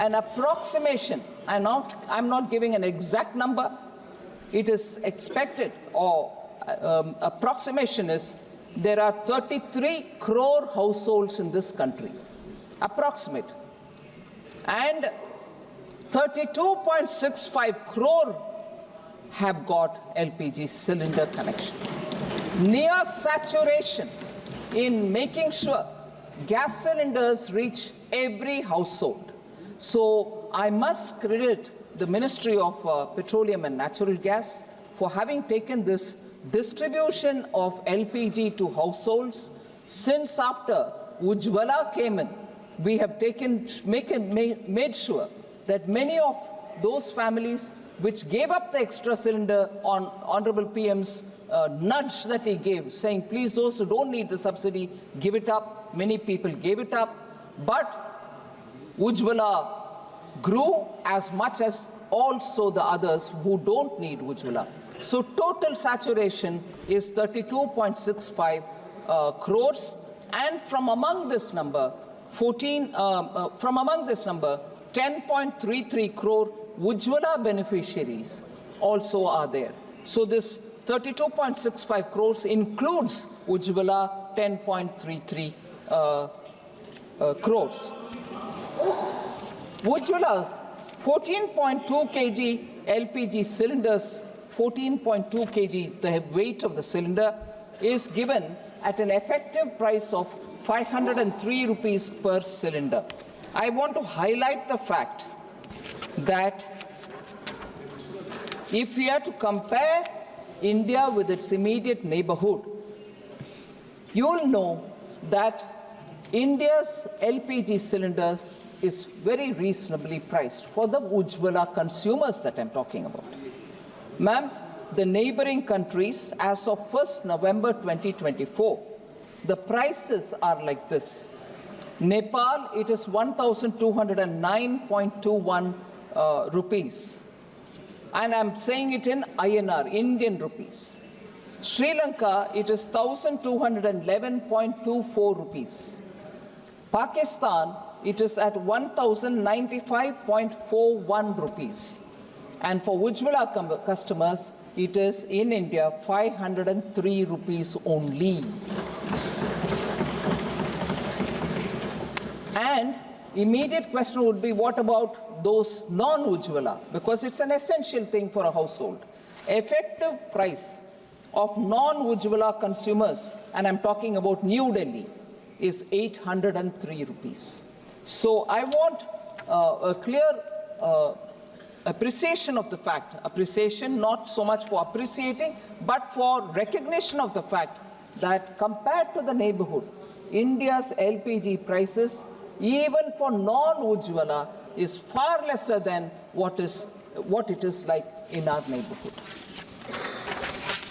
an approximation, I'm not giving an exact number, it is expected, or approximation is, there are 33 crore households in this country, approximate, and 32.65 crore have got LPG cylinder connection. Near saturation in making sure gas cylinders reach every household. So I must credit the Ministry of Petroleum and Natural Gas for having taken this distribution of LPG to households. Since after Ujjwala came in, we have made sure that many of those families which gave up the extra cylinder on Honorable PM's nudge that he gave, saying, please, those who don't need the subsidy, give it up. Many people gave it up. But Ujjwala grew as much as also the others who don't need Ujjwala. So total saturation is 32.65 crores. And from among this number, 10.33 crore Ujjwala beneficiaries also are there. So this 32.65 crores includes Ujjwala 10.33 crores. Ujjwala 14.2 kg LPG cylinders, 14.2 kg, the weight of the cylinder, is given at an effective price of 503 rupees per cylinder. I want to highlight the fact that if we are to compare India with its immediate neighborhood, you'll know that India's LPG cylinders is very reasonably priced for the Ujjwala consumers that I'm talking about. Ma'am, the neighboring countries, as of 1st November 2024, the prices are like this. Nepal, it is 1,209.21 rupees. And I'm saying it in INR, Indian rupees. Sri Lanka, it is 1,211.24 rupees. Pakistan, it is at 1,095.41 rupees. And for Ujjwala customers, it is in India 503 rupees only. And immediate question would be, what about those non-Ujjwala? Because it's an essential thing for a household. Effective price of non-Ujjwala consumers, and I'm talking about New Delhi, is 803 rupees. So I want a clear appreciation of the fact, appreciation not so much for appreciating, but for recognition of the fact that compared to the neighborhood, India's LPG prices, even for non-Ujjwala, is far lesser than what it is like in our neighborhood.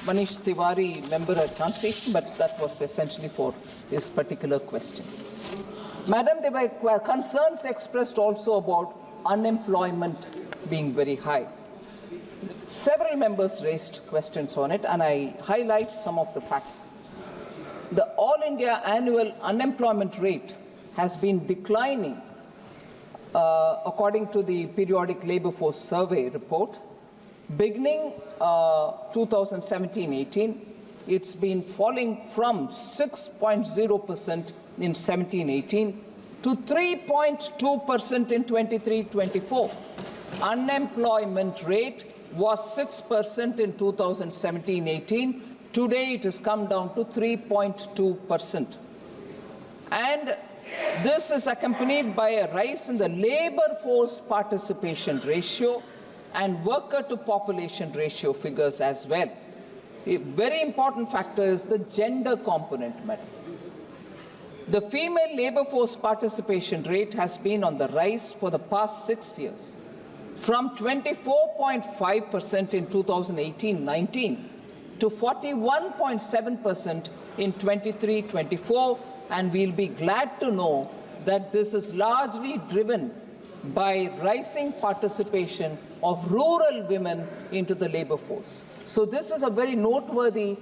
Manish Tiwari, member, I can't take, but that was essentially for this particular question. Madam, there were concerns expressed also about unemployment being very high. Several members raised questions on it, and I highlight some of the facts. The All India annual unemployment rate has been declining according to the periodic labor force survey report. Beginning 2017-18, it's been falling from 6.0% in 17-18 to 3.2% in 23-24. Unemployment rate was 6% in 2017-18. Today it has come down to 3.2%. And this is accompanied by a rise in the labor force participation ratio and worker to population ratio figures as well. A very important factor is the gender component, madam. The female labor force participation rate has been on the rise for the past 6 years, from 24.5% in 2018-19 to 41.7% in 23-24, and we'll be glad to know that this is largely driven by rising participation of rural women into the labor force. So this is a very noteworthy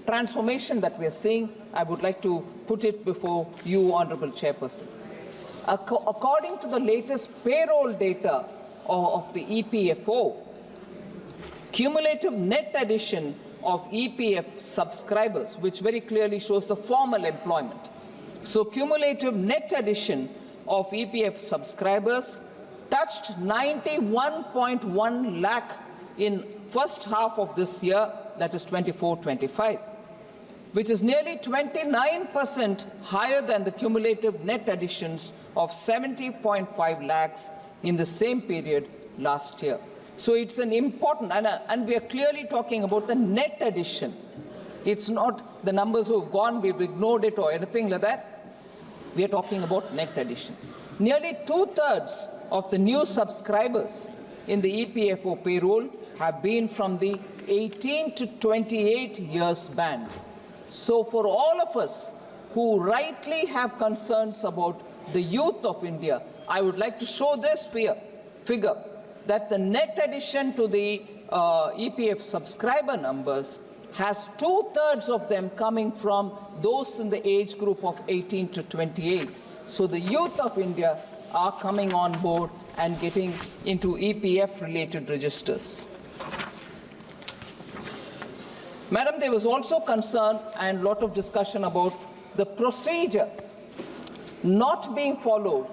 transformation that we are seeing. I would like to put it before you, Honorable Chairperson. According to the latest payroll data of the EPFO, cumulative net addition of EPF subscribers, which very clearly shows the formal employment. So cumulative net addition of EPF subscribers touched 91.1 lakh in first half of this year, that is 24-25, which is nearly 29% higher than the cumulative net additions of 70.5 lakhs in the same period last year. So it's an important, and we are clearly talking about the net addition. It's not the numbers who have gone, we've ignored it or anything like that. We are talking about net addition. Nearly 2/3 of the new subscribers in the EPFO payroll have been from the 18 to 28 years band. So for all of us who rightly have concerns about the youth of India, I would like to show this figure that the net addition to the EPF subscriber numbers has 2/3 of them coming from those in the age group of 18 to 28. So the youth of India are coming on board and getting into EPF-related registers. Madam, there was also concern and a lot of discussion about the procedure not being followed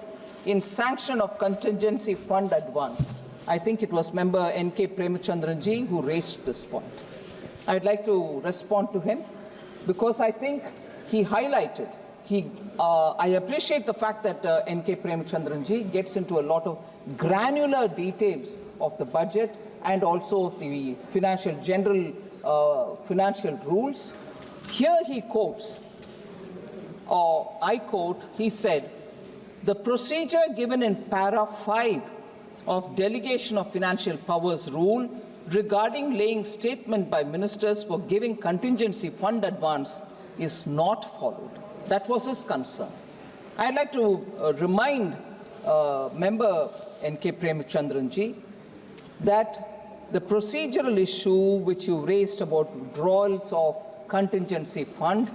in sanction of contingency fund advance. I think it was member N.K. Premachandranji who raised this point. I'd like to respond to him because I think he highlighted, I appreciate the fact that N.K. Premachandranji gets into a lot of granular details of the budget and also of the financial rules. Here he quotes, or I quote, he said, the procedure given in para 5 of Delegation of Financial Powers rule regarding laying statement by ministers for giving contingency fund advance is not followed. That was his concern. I'd like to remind member N.K. Premachandranji that the procedural issue which you raised about withdrawals of contingency fund,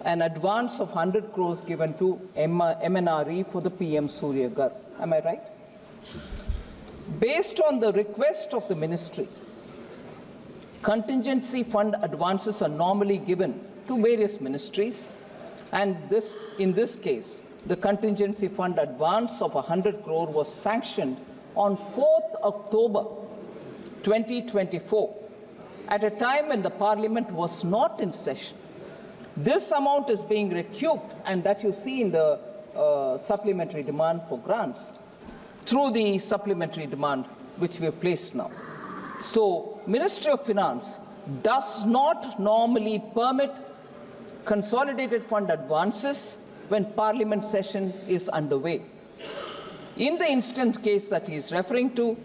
an advance of 100 crores given to MNRE for the PM Surya Ghar. Am I right? Based on the request of the ministry, contingency fund advances are normally given to various ministries, and in this case, the contingency fund advance of 100 crore was sanctioned on 4th October 2024, at a time when the Parliament was not in session. This amount is being recouped, and that you see in the supplementary demand for grants, through the supplementary demand which we have placed now. So, Ministry of Finance does not normally permit consolidated fund advances when Parliament session is underway. In the instant case that he is referring to,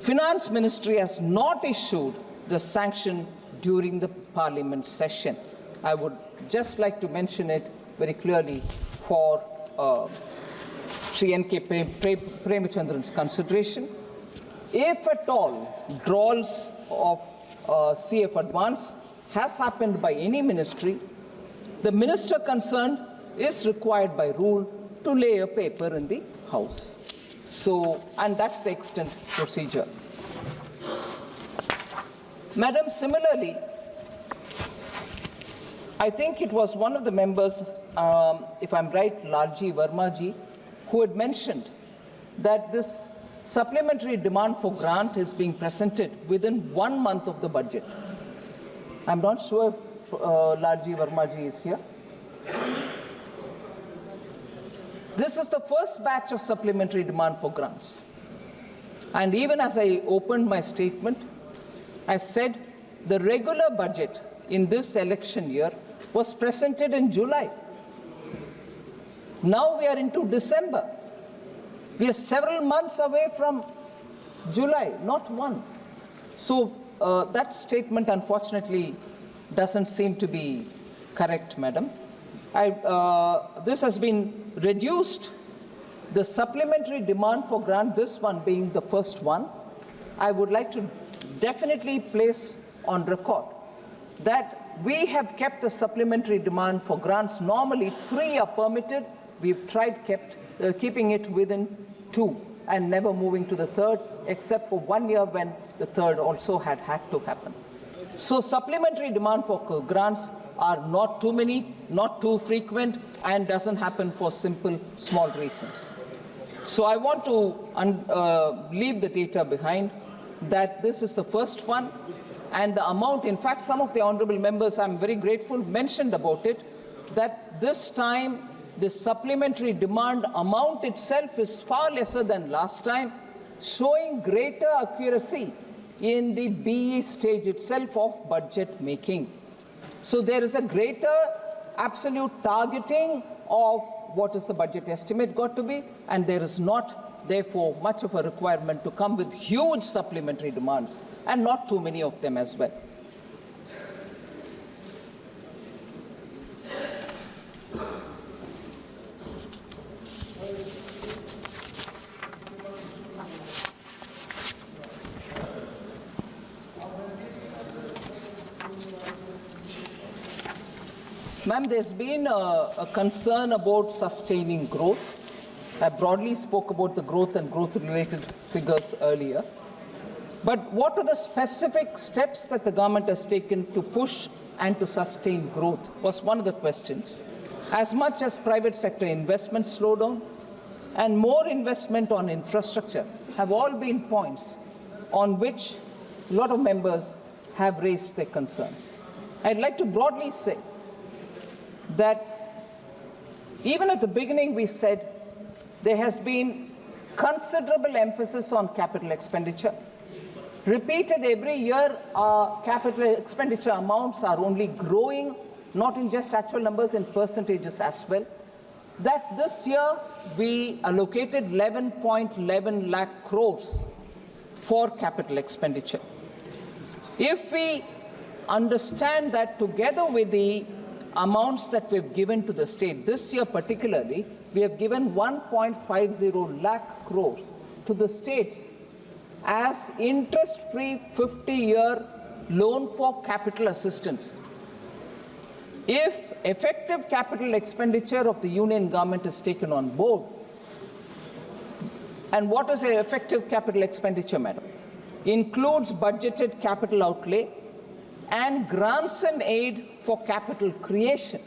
Finance Ministry has not issued the sanction during the Parliament session. I would just like to mention it very clearly for Sri N.K. Premachandran's consideration. If at all withdrawals of CF advance has happened by any ministry, the minister concerned is required by rule to lay a paper in the House. So, and that's the extent procedure. Madam, similarly, I think it was one of the members, if I'm right, Larji Vermaji, who had mentioned that this supplementary demand for grant is being presented within 1 month of the budget. I'm not sure if Larji Vermaji is here. This is the first batch of supplementary demand for grants. And even as I opened my statement, I said the regular budget in this election year was presented in July. Now we are into December. We are several months away from July, not one. So that statement, unfortunately, doesn't seem to be correct, Madam. This has been reduced. The supplementary demand for grant, this one being the first one, I would like to definitely place on record that we have kept the supplementary demand for grants. Normally 3 are permitted. We've tried kept keeping it within 2 and never moving to the third, except for 1 year when the third also had to happen. So supplementary demand for grants are not too many, not too frequent, and doesn't happen for simple, small reasons. So I want to leave the data behind, that this is the first one, and the amount, in fact, some of the honorable members, I'm very grateful, mentioned about it, that this time the supplementary demand amount itself is far lesser than last time, showing greater accuracy in the BE stage itself of budget making. So there is a greater absolute targeting of what is the budget estimate got to be, and there is not, therefore, much of a requirement to come with huge supplementary demands, and not too many of them as well. Ma'am, there's been a concern about sustaining growth. I broadly spoke about the growth and growth-related figures earlier. But what are the specific steps that the government has taken to push and to sustain growth was one of the questions. As much as private sector investment slowdown and more investment on infrastructure have all been points on which a lot of members have raised their concerns. I'd like to broadly say that even at the beginning we said there has been considerable emphasis on capital expenditure. Repeated every year, our capital expenditure amounts are only growing, not in just actual numbers, in percentages as well. That this year we allocated 11.11 lakh crores for capital expenditure. If we understand that together with the amounts that we've given to the state, this year particularly, we have given 1.50 lakh crores to the states as interest-free 50-year loan for capital assistance. If effective capital expenditure of the union government is taken on board, and what is the effective capital expenditure, madam? Includes budgeted capital outlay and grants and aid for capital creation.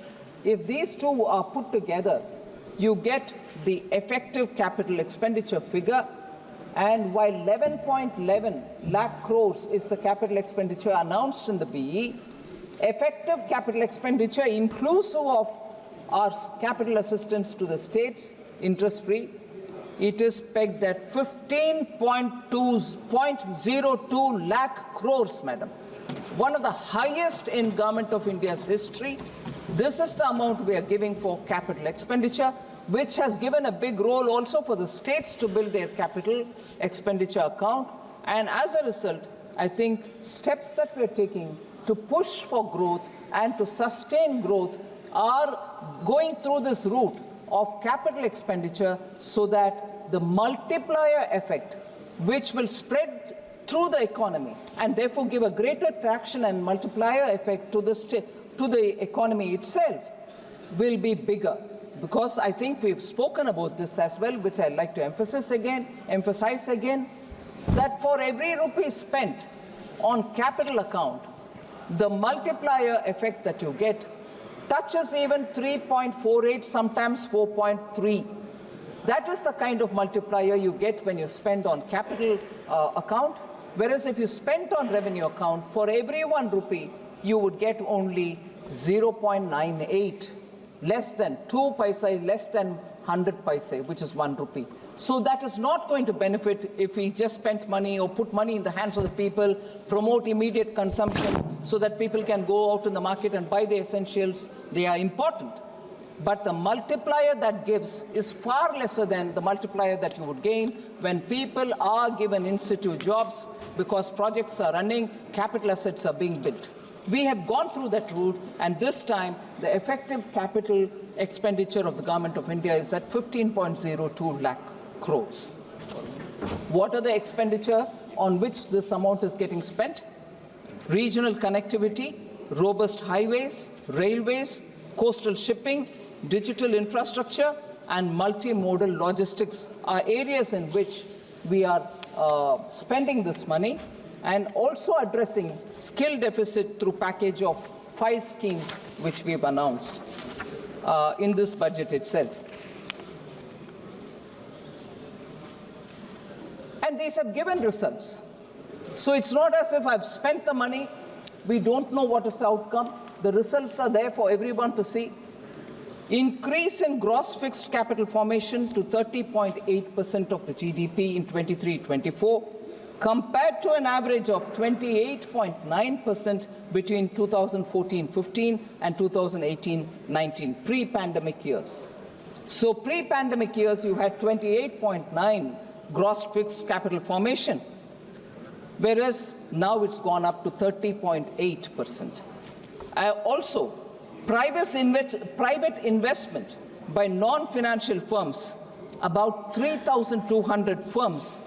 If these two are put together, you get the effective capital expenditure figure. And while 11.11 lakh crores is the capital expenditure announced in the BE, effective capital expenditure inclusive of our capital assistance to the states, interest-free, it is pegged at 15.02 lakh crores, madam. One of the highest in Government of India's history. This is the amount we are giving for capital expenditure, which has given a big role also for the states to build their capital expenditure account. And as a result, I think steps that we're taking to push for growth and to sustain growth are going through this route of capital expenditure, so that the multiplier effect, which will spread through the economy and therefore give a greater traction and multiplier effect to the economy itself, will be bigger. Because I think we've spoken about this as well, which I'd like to emphasize again, that for every rupee spent on capital account, the multiplier effect that you get touches even 3.48, sometimes 4.3. That is the kind of multiplier you get when you spend on capital account. Whereas if you spent on revenue account, for every 1 rupee, you would get only 0.98, less than 2 paise, less than 100 paise, which is 1 rupee. So that is not going to benefit if we just spent money or put money in the hands of the people, promote immediate consumption so that people can go out in the market and buy the essentials. They are important. But the multiplier that gives is far lesser than the multiplier that you would gain when people are given in-situ jobs, because projects are running, capital assets are being built. We have gone through that route, and this time the effective capital expenditure of the Government of India is at 15.02 lakh crores. What are the expenditure on which this amount is getting spent? Regional connectivity, robust highways, railways, coastal shipping, digital infrastructure, and multimodal logistics are areas in which we are spending this money, and also addressing skill deficit through package of 5 schemes which we have announced in this budget itself. And these have given results. So it's not as if I've spent the money, we don't know what is the outcome. The results are there for everyone to see. Increase in gross fixed capital formation to 30.8% of the GDP in 23-24, compared to an average of 28.9% between 2014-15 and 2018-19, pre-pandemic years. So pre-pandemic years, you had 28.9 gross fixed capital formation, whereas now it's gone up to 30.8%. Also, private investment by non-financial firms, about 3,200 firms,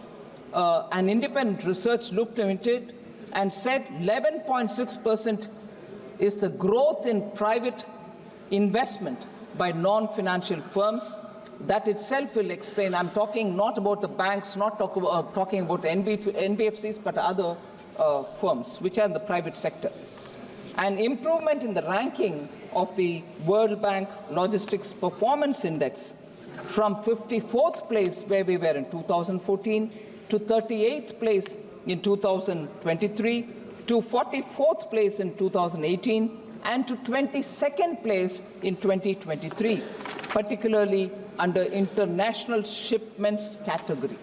an independent research looked into it and said 11.6% is the growth in private investment by non-financial firms. That itself will explain. I'm talking not about the banks, not talking about the NBFCs, but other firms which are in the private sector. An improvement in the ranking of the World Bank Logistics Performance Index from 54th place, where we were in 2014, to 38th place in 2023, to 44th place in 2018, and to 22nd place in 2023, particularly under international shipments category.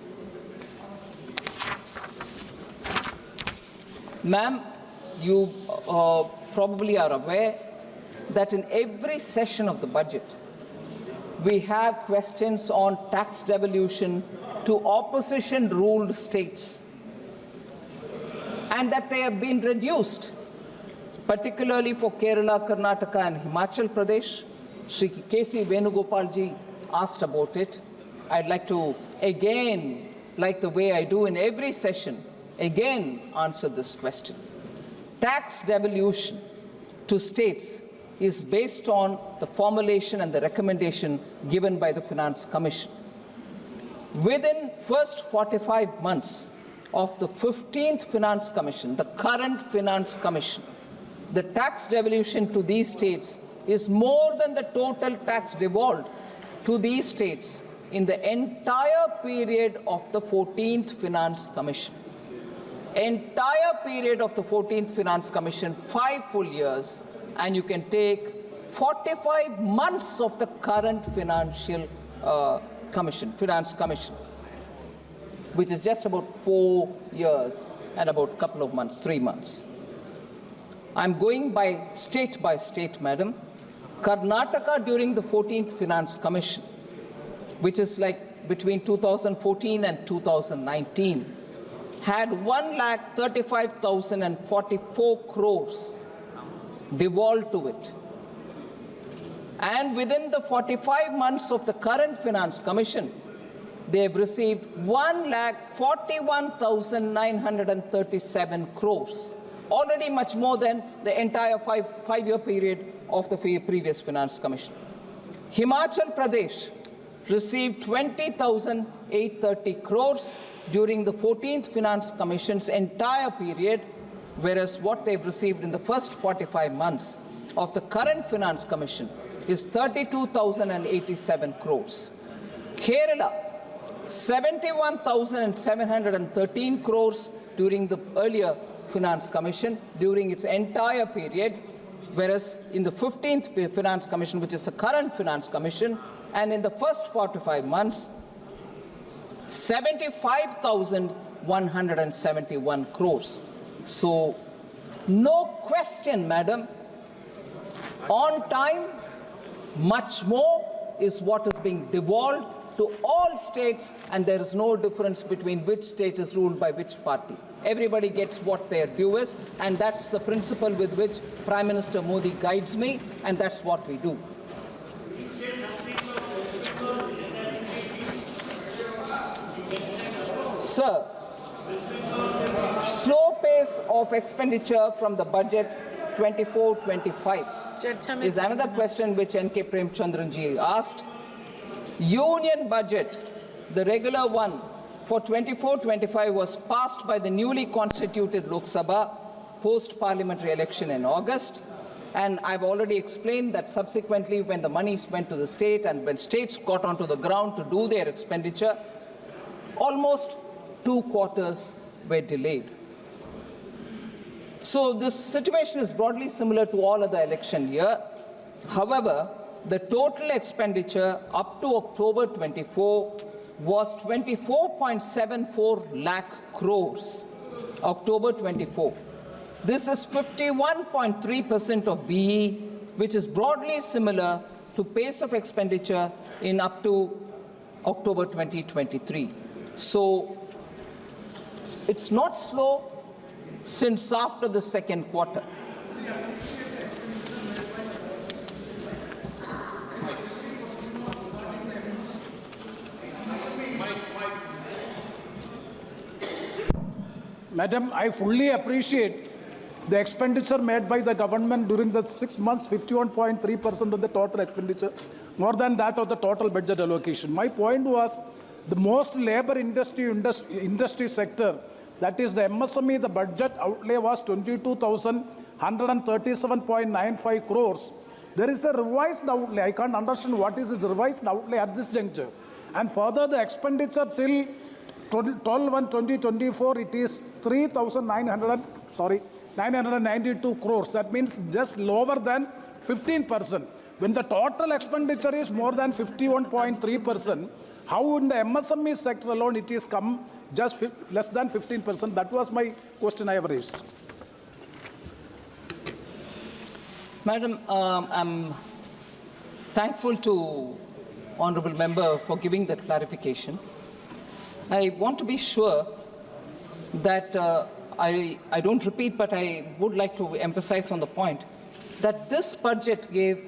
Ma'am, you probably are aware that in every session of the budget, we have questions on tax devolution to opposition-ruled states, and that they have been reduced, particularly for Kerala, Karnataka, and Himachal Pradesh. Shri K.C. Venugopalji asked about it. I'd like to again, like the way I do in every session, again answer this question. Tax devolution to states is based on the formulation and the recommendation given by the Finance Commission. Within first 45 months of the 15th Finance Commission, the current Finance Commission, the tax devolution to these states is more than the total tax devolved to these states in the entire period of the 14th Finance Commission. Entire period of the 14th Finance Commission, 5 full years, and you can take 45 months of the current Finance Commission, which is just about 4 years and about a couple of months, 3 months. I'm going by state, madam. Karnataka during the 14th Finance Commission, which is like between 2014 and 2019, had 1,35,044 crores devolved to it. And within the 45 months of the current Finance Commission, they have received 1,41,937 crores, already much more than the entire five-year period of the previous Finance Commission. Himachal Pradesh received 20,830 crores during the 14th Finance Commission's entire period, whereas what they've received in the first 45 months of the current Finance Commission is 32,087 crores. Kerala, 71,713 crores during the earlier Finance Commission during its entire period, whereas in the 15th Finance Commission, which is the current Finance Commission, and in the first 45 months, 75,171 crores. So, no question, madam, on time, much more is what is being devolved to all states, and there is no difference between which state is ruled by which party. Everybody gets what their due is, and that's the principle with which Prime Minister Modi guides me, and that's what we do. Sir, slow pace of expenditure from the budget 24-25 is another question which N.K. Premchandran ji asked. Union budget, the regular one for 24-25 was passed by the newly constituted Loksabha post-parliamentary election in August. And I've already explained that subsequently when the monies went to the state and when states got onto the ground to do their expenditure, almost 2 quarters were delayed. So this situation is broadly similar to all other election year. However, the total expenditure up to October 24 was 24.74 lakh crores. October 24. This is 51.3% of BE, which is broadly similar to pace of expenditure in up to October 2023. So it's not slow since after the second quarter. Madam, I fully appreciate the expenditure made by the government during the 6 months, 51.3% of the total expenditure, more than that of the total budget allocation. My point was the most labor industry sector, that is the MSME, the budget outlay was 22,137.95 crores. There is a revised outlay. I can't understand what is the revised outlay at this juncture. And further, the expenditure till 12/1/2024, it is 992 crores. That means just lower than 15%. When the total expenditure is more than 51.3%, how in the MSME sector alone it is come just less than 15%? That was my question I have raised. Madam, I'm thankful to Honourable Member for giving that clarification. I want to be sure that I don't repeat, but I would like to emphasize on the point that this budget gave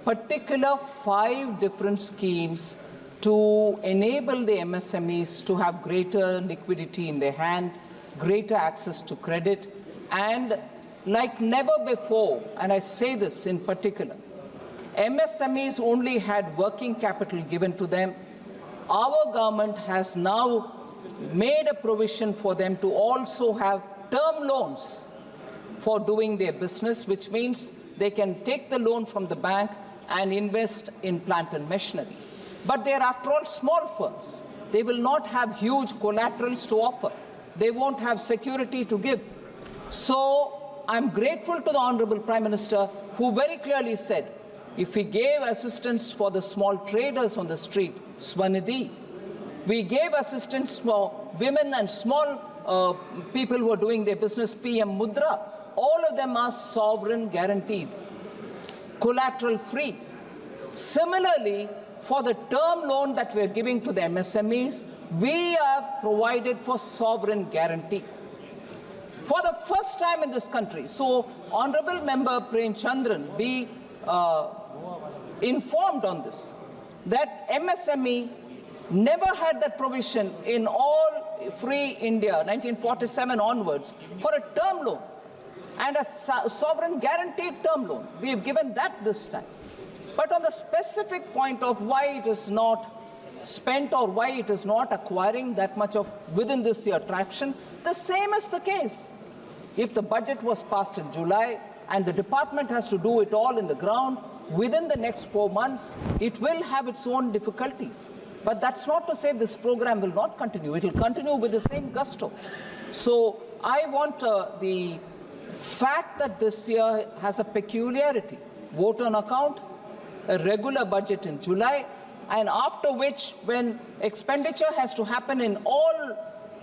particular 5 different schemes to enable the MSMEs to have greater liquidity in their hand, greater access to credit, and like never before, and I say this in particular, MSMEs only had working capital given to them. Our government has now made a provision for them to also have term loans for doing their business, which means they can take the loan from the bank and invest in plant and machinery. But they are, after all, small firms. They will not have huge collaterals to offer. They won't have security to give. So I'm grateful to the Honorable Prime Minister, who very clearly said, if we gave assistance for the small traders on the street, Swanidhi, we gave assistance for women and small people who are doing their business, PM Mudra, all of them are sovereign guaranteed, collateral free. Similarly, for the term loan that we are giving to the MSMEs, we have provided for sovereign guarantee. For the first time in this country, so Honorable Member Prem Chandran be informed on this, that MSME never had that provision in all free India, 1947 onwards, for a term loan and a sovereign guaranteed term loan. We have given that this time. But on the specific point of why it is not spent or why it is not acquiring that much of within this year traction, the same is the case. If the budget was passed in July and the department has to do it all in the ground within the next 4 months, it will have its own difficulties. But that's not to say this program will not continue. It will continue with the same gusto. So I want the fact that this year has a peculiarity, vote on account, a regular budget in July, and after which, when expenditure has to happen in all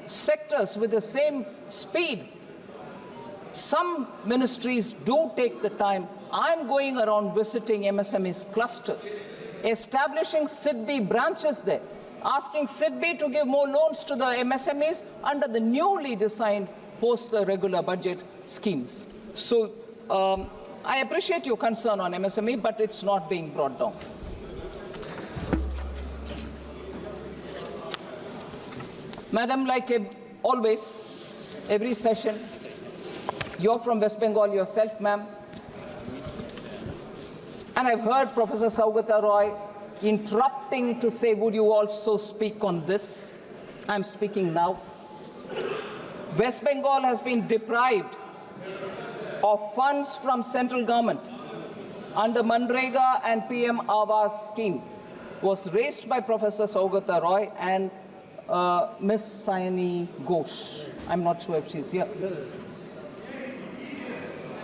sectors with the same speed, some ministries do take the time. I'm going around visiting MSMEs clusters, establishing SIDBI branches there, asking SIDBI to give more loans to the MSMEs under the newly designed post the regular budget schemes. So I appreciate your concern on MSME, but it's not being brought down. Madam, like always, every session, you're from West Bengal yourself, ma'am. And I've heard Professor Saugata Roy interrupting to say, would you also speak on this? I'm speaking now. West Bengal has been deprived of funds from central government under Manrega and PM Awas scheme was raised by Professor Saugata Roy and Ms. Sayani Ghosh. I'm not sure if she's here.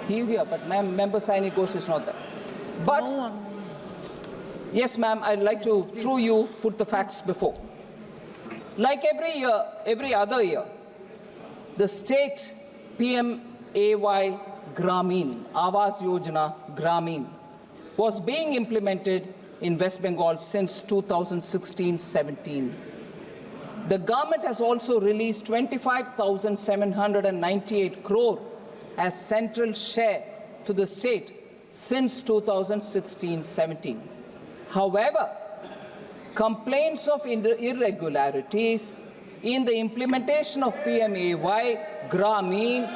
He's here, but member Sayani Ghosh is not there. But, yes, ma'am, I'd like to, through you, put the facts before. Like every year, every other year, the state PMAY Gramin, Awas Yojana Gramin, was being implemented in West Bengal since 2016-17. The government has also released 25,798 crore as central share to the state since 2016-17. However, complaints of irregularities in the implementation of PMAY Gramin,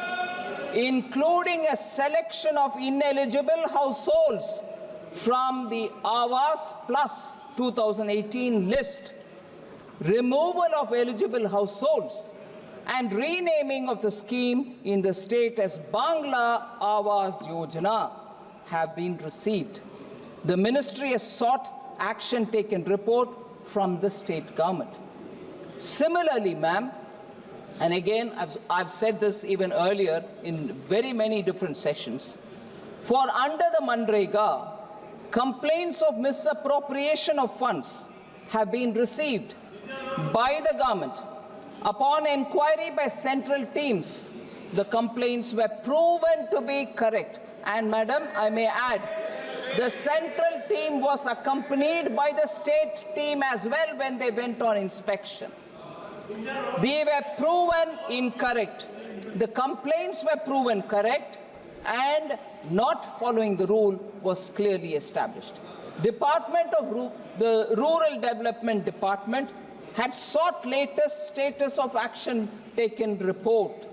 including a selection of ineligible households from the Awas Plus 2018 list, removal of eligible households, and renaming of the scheme in the state as Bangla Awas Yojana have been received. The ministry has sought action taken report from the state government. Similarly, ma'am, and again, I've said this even earlier in very many different sessions, for under the Manrega, complaints of misappropriation of funds have been received by the government. Upon inquiry by central teams, the complaints were proven to be correct. And madam, I may add, the central team was accompanied by the state team as well when they went on inspection. They were proven incorrect. The complaints were proven correct, and not following the rule was clearly established. The Rural Development Department had sought latest status of action taken report.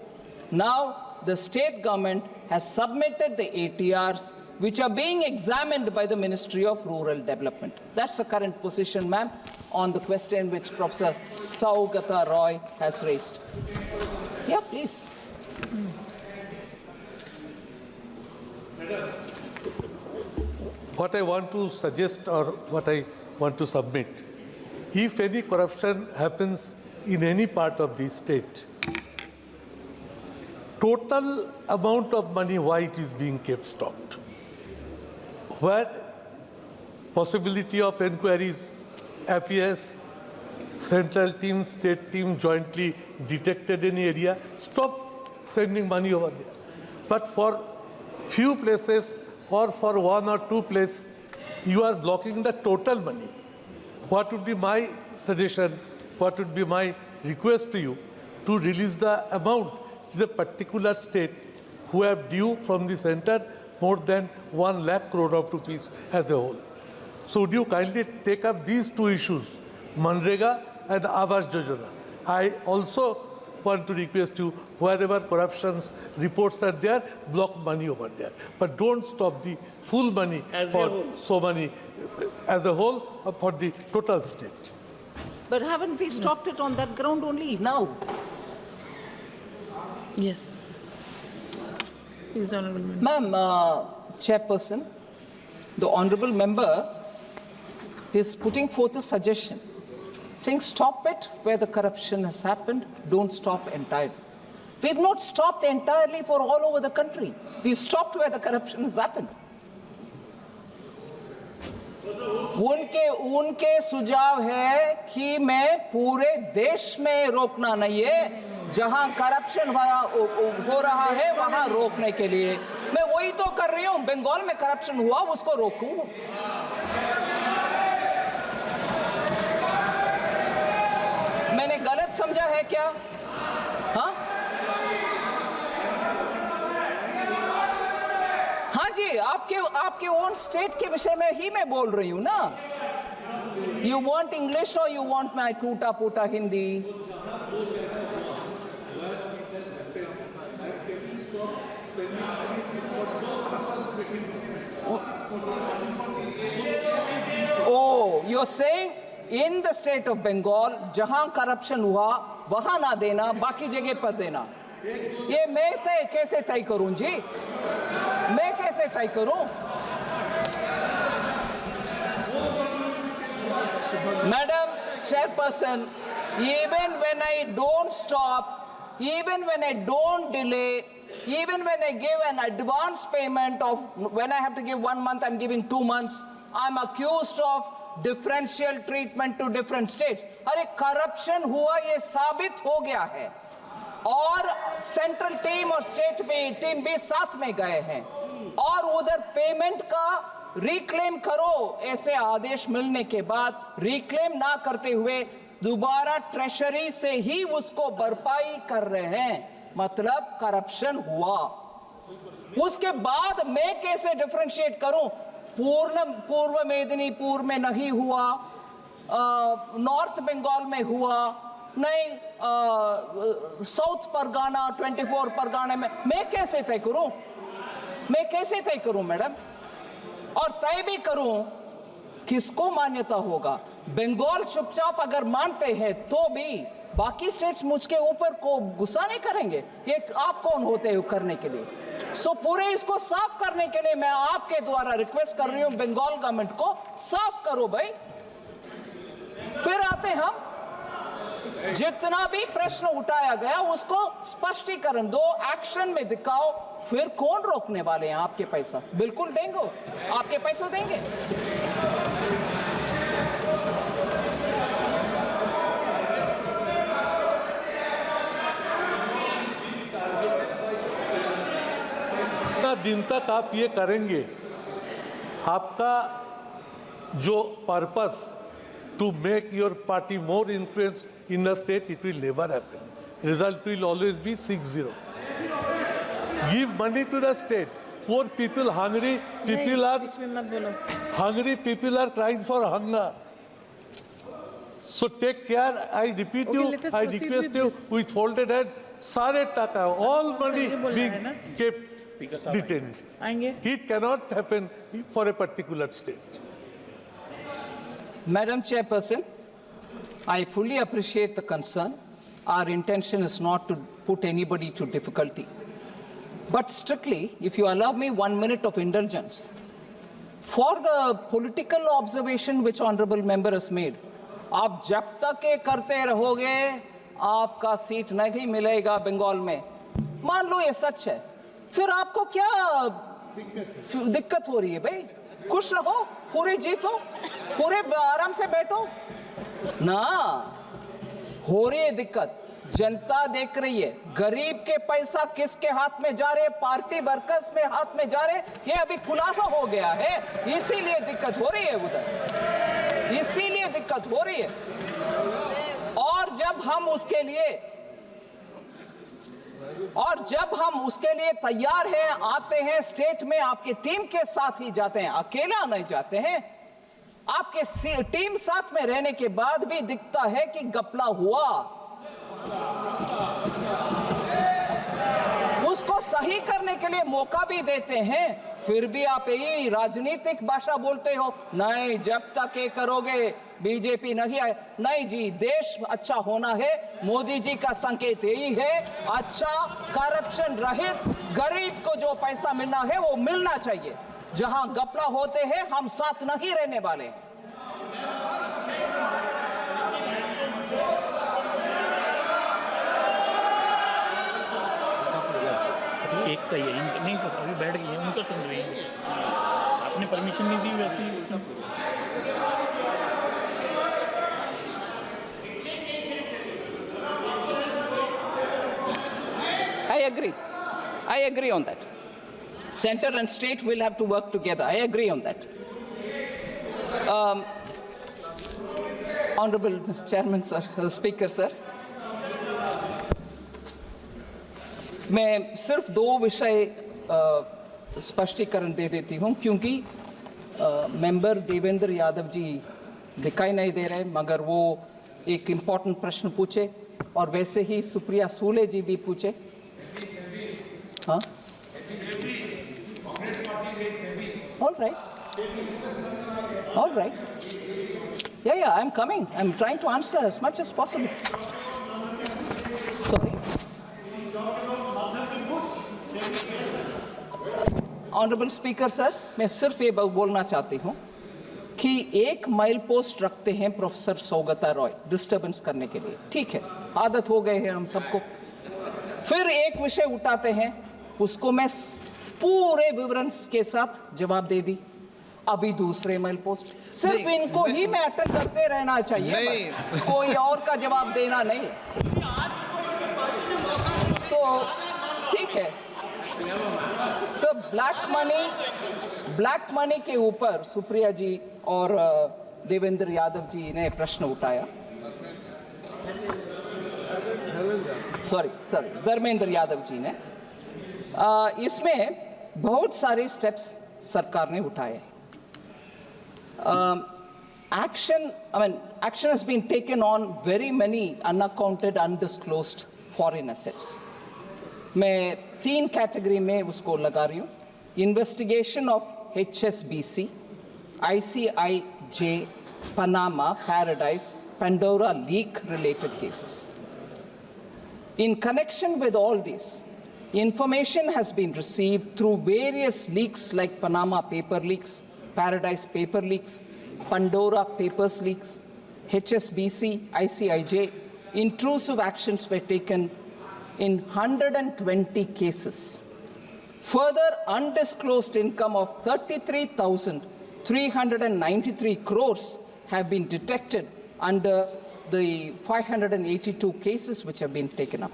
Now, the state government has submitted the ATRs, which are being examined by the Ministry of Rural Development. That's the current position, ma'am, on the question which Professor Saugata Roy has raised. Yeah, please. What I want to suggest or what I want to submit, if any corruption happens in any part of the state, total amount of money, why it is being kept stopped, where possibility of inquiries appears, central team, state team jointly detected any area, stop sending money over there. But for few places or for one or two places, you are blocking the total money. What would be my suggestion, what would be my request to you, to release the amount to the particular state who have due from the center more than 1 lakh crore of rupees as a whole. So would you kindly take up these two issues, Manrega and Awas Yojana? I also want to request you, wherever corruptions reports are there, block money over there. But don't stop the full money for so many as a whole for the total state. But haven't we stopped it on that ground only now? Yes. Please, Honourable Member. Ma'am, Chairperson, the Honourable Member is putting forth a suggestion, saying stop it where the corruption has happened, don't stop entirely. We've not stopped entirely for all over the country. We've stopped where the corruption has happened. उनके सुझाव है कि मैं पूरे देश में रोकना नहीं है, जहां करप्शन हो रहा है वहां रोकने के लिए मैं वही तो कर रही हूं। बंगाल में करप्शन हुआ, उसको रोकूं। मैंने गलत समझा है क्या? हाँ जी, आपके ओन स्टेट के विषय में ही मैं बोल रही हूं ना। You want English or you want my टूटा फूटा Hindi? Oh, you're saying in the state of Bengal, जहां करप्शन हुआ वहां ना देना, बाकी जगह पर देना। ये मैं कैसे तय करूं जी? मैं कैसे तय करूं? Madam Chairperson, even when I don't stop, even when I don't delay, even when I give an advance payment of, when I have to give 1 month, I'm giving 2 months, I'm accused of differential treatment to different states. अरे corruption हुआ ये साबित हो गया है और central team और state team भी साथ में गए हैं और उधर पेमेंट का रिक्लेम करो, ऐसे आदेश मिलने के बाद रिक्लेम ना करते हुए दोबारा ट्रेशरी से ही उसको भरपाई कर रहे हैं, मतलब करप्शन हुआ। उसके बाद मैं कैसे डिफरेंशिएट करूं? पूर्व मेदिनीपुर में नहीं हुआ, नॉर्थ बंगाल में हुआ नहीं, साउथ परगाना 24 परगाना में, मैं कैसे तय करूं? मैं कैसे तय करूं मैडम? और तय भी करूं, किसको मान्यता होगा? बंगाल चुपचाप अगर मानते हैं तो भी बाकी स्टेट्स मुझके ऊपर को गुस्सा नहीं करेंगे। ये आप कौन होते हो करने के लिए? सो पूरे इसको साफ करने के लिए मैं आपके द्वारा रिक्वेस्ट कर रही हूं, बंगाल गवर्नमेंट को साफ करो भाई। फिर आते हम, जितना भी प्रश्न उठाया गया उसको स्पष्टीकरण दो, एक्शन में दिखाओ, फिर कौन रोकने वाले हैं? आपके पैसा बिल्कुल देंगे, आपके पैसे देंगे। दिन तक आप ये करेंगे, आपका जो purpose to make your party more influence in the state, it will never happen. Result will always be 6-0. Give money to the state. Poor people, hungry people are crying for hunger. So take care. I repeat you, I request you, with folded hand, सारे टाका, all money being kept detained. It cannot happen for a particular state. Madam Chairperson, I fully appreciate the concern. Our intention is not to put anybody to difficulty. But strictly, if you allow me 1 minute of indulgence, for the political observation which honorable member has made, आप जब तक ये करते रहोगे, आपका seat नहीं मिलेगा बंगाल में। मान लो ये सच है, फिर आपको क्या दिक्कत हो रही है भाई? खुश रहो, पूरे जीतो, पूरे आराम से बैठो ना। हो रही है दिक्कत, जनता देख रही है, गरीब के पैसा किसके हाथ में जा रहे, पार्टी वर्कर्स में हाथ में जा रहे, ये अभी खुलासा हो गया है, इसीलिए दिक्कत हो रही है उधर, इसीलिए दिक्कत हो रही है। और जब हम उसके लिए तैयार हैं, आते हैं स्टेट में, आपके टीम के साथ ही जाते हैं, अकेला नहीं जाते हैं। आपके टीम साथ में रहने के बाद भी दिखता है कि घपला हुआ, उसको सही करने के लिए मौका भी देते हैं, फिर भी आप यही राजनीतिक भाषा बोलते हो, नहीं जब तक ये करोगे बीजेपी नहीं आए। नहीं जी, देश अच्छा होना है, मोदी जी का संकेत यही है, अच्छा करप्शन रहित गरीब को जो पैसा मिलना है वो मिलना चाहिए। जहां घपला होते हैं हम साथ नहीं रहने वाले हैं। एक का ही है, नहीं सर अभी बैठ गई है, उनको सुन रही है, आपने परमिशन नहीं दी वैसे ही। I agree on that. Center and state will have to work together. I agree on that. Honorable Chairman sir, Speaker sir, मैं सिर्फ 2 विषय स्पष्टीकरण दे देती हूं, क्योंकि मेंबर देवेंद्र यादव जी दिखाई नहीं दे रहे, मगर वो एक इम्पॉर्टेंट प्रश्न पूछे और वैसे ही सुप्रिया सूले जी भी पूछे। हाँ, All right. All right. Yeah, I'm coming. I'm trying to answer as much as possible. Sorry. Honourable speaker sir, मैं सिर्फ ये बोलना चाहती हूँ कि एक माइल पोस्ट रखते हैं प्रोफेसर सौगता रॉय डिस्टर्बेंस करने के लिए, ठीक है, आदत हो गए हैं हम सबको। फिर एक विषय उठाते हैं, उसको मैं पूरे विवरण के साथ जवाब दे दी। अभी दूसरे माइल पोस्ट, सिर्फ इनको ही मैं अटेंड करते रहना चाहिए, बस कोई और का जवाब देना नहीं। सो ठीक है सर, ब्लैक मनी के ऊपर सुप्रिया जी और देवेंद्र यादव जी ने प्रश्न उठाया। सॉरी धर्मेंद्र यादव जी ने, इसमें बहुत सारे स्टेप्स सरकार ने उठाए। Action has been taken on very many unaccounted, undisclosed foreign assets. मैं 3 कैटेगरी में उसको लगा रही हूँ। Investigation of HSBC, ICIJ, Panama, Paradise, Pandora leak related cases. In connection with all this, information has been received through various leaks like Panama paper leaks, Paradise paper leaks, Pandora papers leaks, HSBC, ICIJ. Intrusive actions were taken in 120 cases. Further, undisclosed income of 33,393 crores have been detected under the 582 cases which have been taken up.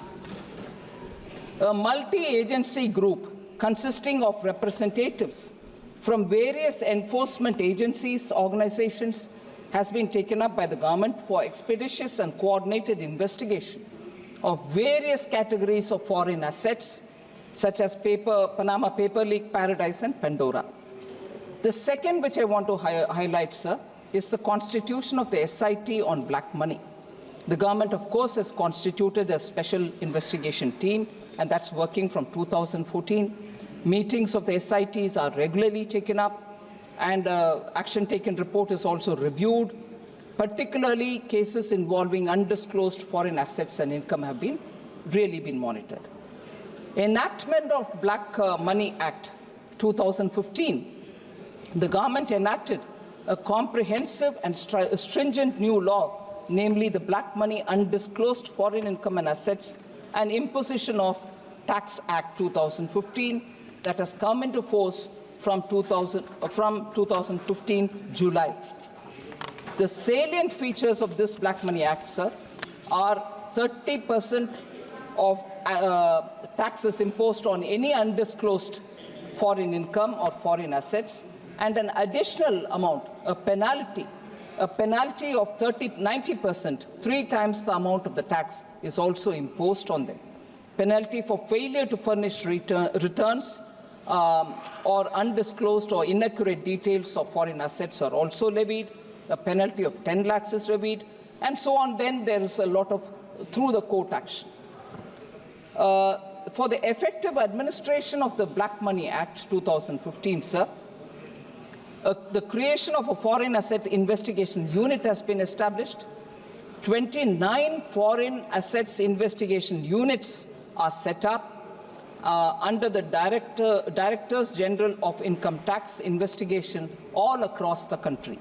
A multi-agency group consisting of representatives from various enforcement agencies, organizations, has been taken up by the government for expeditious and coordinated investigation of various categories of foreign assets, such as Panama paper leak, Paradise, and Pandora. The second, which I want to highlight, sir, is the constitution of the SIT on black money. The government, of course, has constituted a special investigation team, and that's working from 2014. Meetings of the SITs are regularly taken up, and action taken report is also reviewed. Particularly, cases involving undisclosed foreign assets and income have really been monitored. Enactment of Black Money Act 2015, the government enacted a comprehensive and stringent new law, namely the Black Money Undisclosed Foreign Income and Assets and Imposition of Tax Act 2015 that has come into force from 2015 July. The salient features of this Black Money Act, sir, are 30% of taxes imposed on any undisclosed foreign income or foreign assets, and an additional amount, a penalty of 90%, 3 times the amount of the tax, is also imposed on them. Penalty for failure to furnish returns or undisclosed or inaccurate details of foreign assets are also levied. A penalty of 10 lakhs is levied, and so on. Then there is a lot of through the court action. For the effective administration of the Black Money Act 2015, sir, the creation of a foreign asset investigation unit has been established. 29 foreign assets investigation units are set up under the Directors General of Income Tax Investigation all across the country.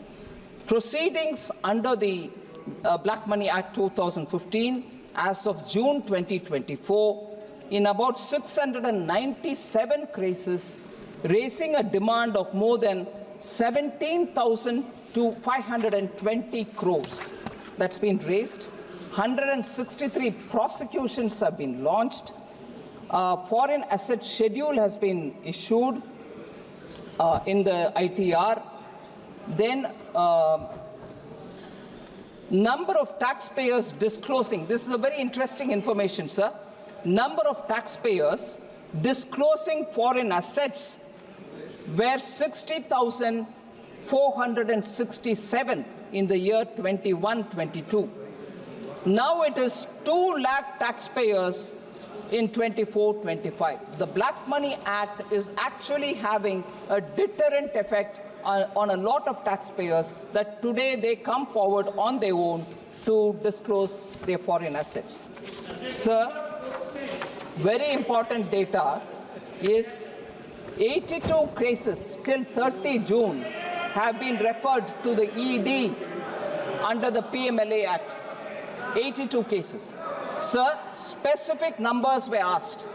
Proceedings under the Black Money Act 2015 as of June 2024 in about 697 cases, raising a demand of more than 17,520 crores that's been raised. 163 prosecutions have been launched. Foreign asset schedule has been issued in the ITR. Then number of taxpayers disclosing, this is a very interesting information, sir. Number of taxpayers disclosing foreign assets were 60,467 in the year 21-22. Now it is 2 lakh taxpayers in 24-25. The Black Money Act is actually having a deterrent effect on a lot of taxpayers that today they come forward on their own to disclose their foreign assets. Sir, very important data is 82 cases till 30 June have been referred to the ED under the PMLA Act. 82 cases. Sir, specific numbers were asked.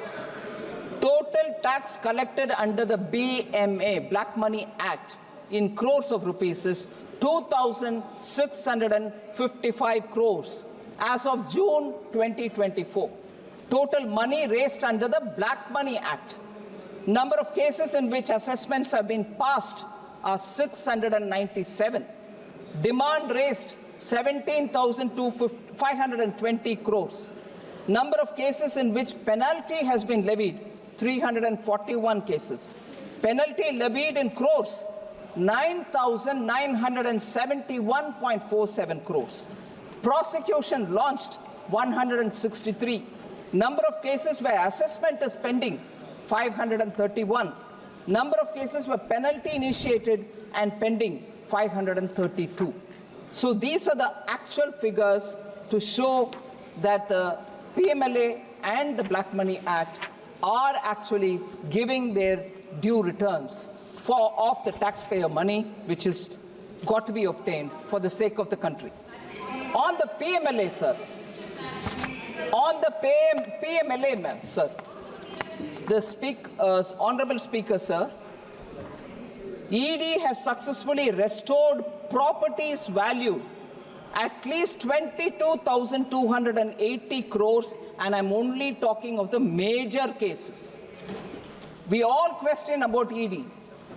Total tax collected under the BMA, Black Money Act, in crores of rupees is 2,655 crores as of June 2024. Total money raised under the Black Money Act. Number of cases in which assessments have been passed are 697. Demand raised 17,520 crores. Number of cases in which penalty has been levied 341 cases. Penalty levied in crores 9,971.47 crores. Prosecution launched 163. Number of cases where assessment is pending 531. Number of cases where penalty initiated and pending 532. So these are the actual figures to show that the PMLA and the Black Money Act are actually giving their due returns of the taxpayer money, which is got to be obtained for the sake of the country. On the PMLA, sir, on the PMLA, ma'am, sir, the Honorable Speaker, sir, ED has successfully restored properties valued at least 22,280 crores, and I'm only talking of the major cases. We all question about ED.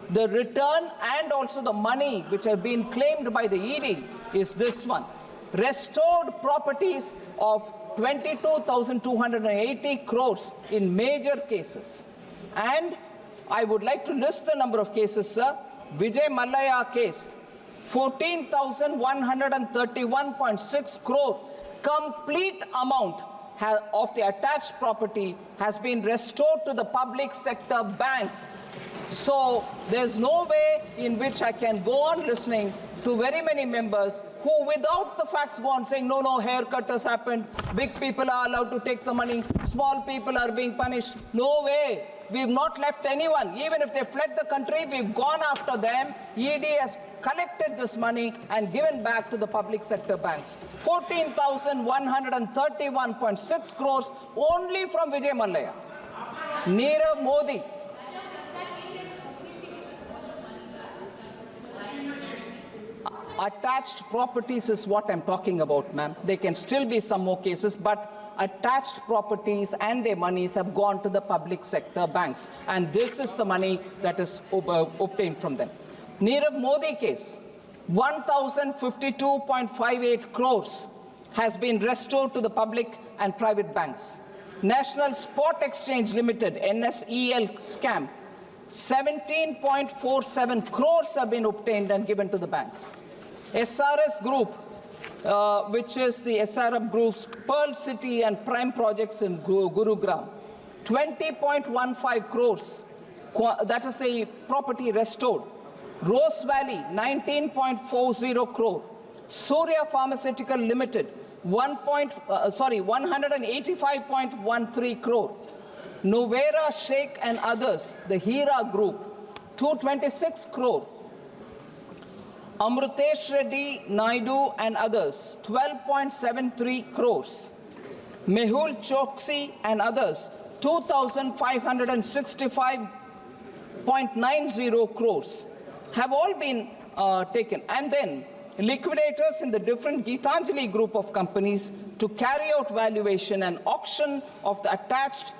The return and also the money which have been claimed by the ED is this one. Restored properties of 22,280 crores in major cases. And I would like to list the number of cases, sir. Vijay Mallaya case, 14,131.6 crore. Complete amount of the attached property has been restored to the public sector banks. So there's no way in which I can go on listening to very many members who, without the facts, go on saying, no, haircut has happened, big people are allowed to take the money, small people are being punished. No way. We've not left anyone. Even if they fled the country, we've gone after them. ED has collected this money and given back to the public sector banks. 14,131.6 crores only from Vijay Mallaya. Nirav Modi. Attached properties is what I'm talking about, ma'am. There can still be some more cases, but attached properties and their monies have gone to the public sector banks. And this is the money that is obtained from them. Nirav Modi case, 1,052.58 crores has been restored to the public and private banks. National Spot Exchange Limited, NSEL scam, 17.47 crores have been obtained and given to the banks. SRS Group, which is the SRF Group's Pearl City and Prime projects in Gurugram, 20.15 crores, that is the property restored. Rose Valley, 19.40 crore. Surya Pharmaceutical Limited, 185.13 crore. Novera Sheikh and others, the Hira Group, 226 crore. Amrutesh Reddy, Naidu and others, 12.73 crores. Mehul Choksi and others, 2,565.90 crores have all been taken. And then liquidators in the different Gitanjali group of companies to carry out valuation and auction of the attached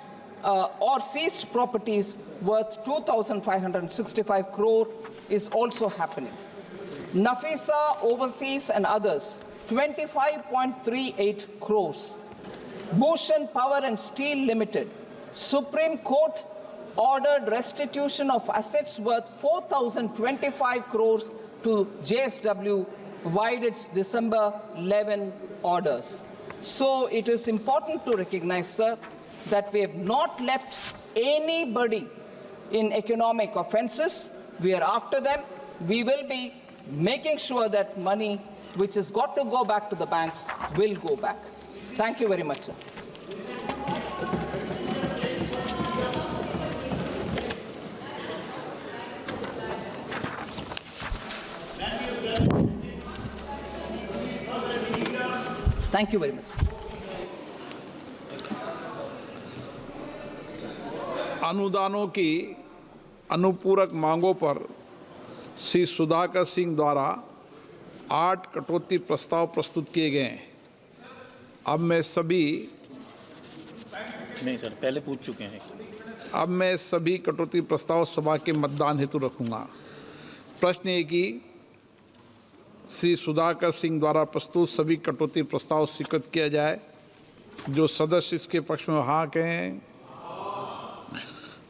or seized properties worth 2,565 crore is also happening. Nafisa Overseas and others, 25.38 crores. Bhushan Power and Steel Limited, Supreme Court ordered restitution of assets worth 4,025 crores to JSW via its December 11 orders. So it is important to recognize, sir, that we have not left anybody in economic offenses. We are after them. We will be making sure that money which has got to go back to the banks will go back. Thank you very much, sir. Thank you very much. अनुदानों की अनुपूरक मांगों पर श्री सुधाकर सिंह द्वारा 8 कटौती प्रस्ताव प्रस्तुत किए गए हैं। अब मैं सभी पूछ चुके हैं। अब मैं सभी कटौती प्रस्ताव सभा के मतदान हेतु रखूंगा। प्रश्न है कि श्री सुधाकर सिंह द्वारा प्रस्तुत सभी कटौती प्रस्ताव स्वीकृत किया जाए। जो सदस्य इसके पक्ष में हाँ कहें,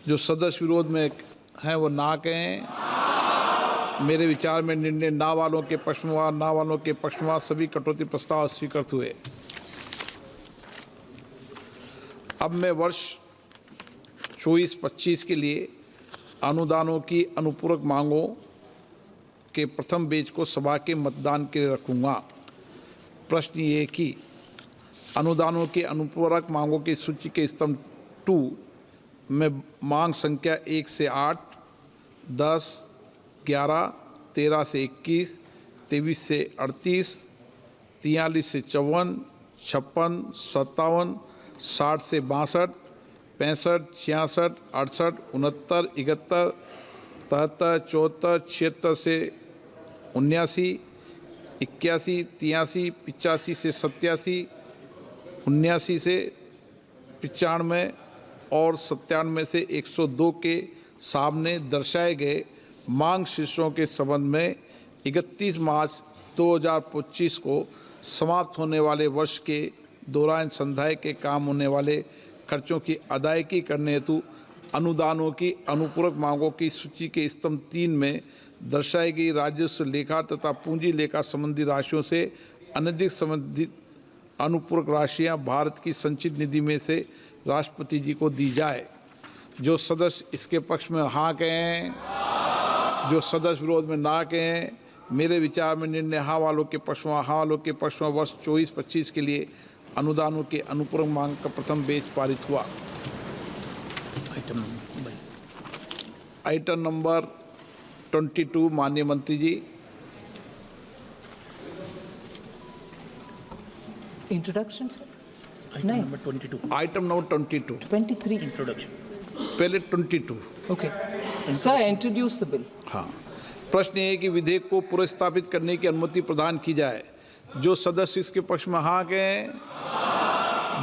जो सदस्य विरोध में हैं वो ना कहें। मेरे विचार में निर्णय ना वालों के पक्ष में हुआ, ना वालों के पक्ष में हुआ। सभी कटौती प्रस्ताव स्वीकृत हुए। अब मैं वर्ष 24-25 के लिए अनुदानों की अनुपूरक मांगों के प्रथम बेच को सभा के मतदान के लिए रखूंगा। प्रश्न ये कि अनुदानों की अनुपूरक मांगों की सूची के स्तंभ 2 में मांग संख्या 1 से 8, 10, 11, 13 से 21, 23 से 38, 43 से 54, 56, 57, 60 से 62, 65, 66, 68, 69, 71, 73, 74, 76 से 79, 81, 83, 85 से 87, 79 से 95 और 97 से 102 के सामने दर्शाए गए मांग शीर्षों के संबंध में 31 मार्च 2025 को समाप्त होने वाले वर्ष के दौरान संधाय के काम होने वाले खर्चों की अदायगी करने हेतु अनुदानों की अनुपूरक मांगों की सूची के स्तंभ 3 में दर्शाई गई राजस्व लेखा तथा पूंजी लेखा संबंधी राशियों से अनधिक संबंधित अनुपूरक राशियां भारत की संचित निधि में से राष्ट्रपति जी को दी जाए। जो सदस्य इसके पक्ष में हाँ कहें, जो सदस्य विरोध में ना कहें। मेरे विचार में निर्णय हाँ वालों के पक्ष में, हाँ वालों के पक्ष में वर्ष 24-25 के लिए अनुदानों के अनुपूरक मांग का प्रथम बेच पारित हुआ। आइटम नंबर 22 माननीय मंत्री जी। Introduction, sir? Item number 22। Item number 22। 23. Introduction. पहले 22। Okay. Sir, introduce the bill. हाँ, प्रश्न ये है कि विधेयक को पुनर्स्थापित करने की अनुमति प्रदान की जाए। जो सदस्य इसके पक्ष में हाँ कहें,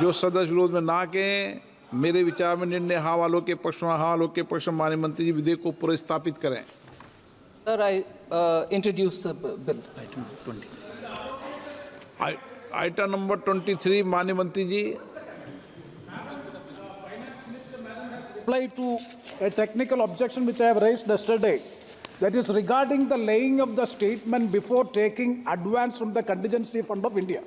जो सदस्य विरोध में ना कहें। मेरे विचार में निर्णय हाँ वालों के पक्ष में, हाँ वालों के पक्ष में माननीय मंत्री जी विधेयक को पुनर्स्थापित करें। Sir, I introduce the bill. Item 20। Item number 23 माननीय मंत्री जी। Reply to a technical objection which I have raised yesterday, that is regarding the laying of the statement before taking advance from the Contingency Fund of India.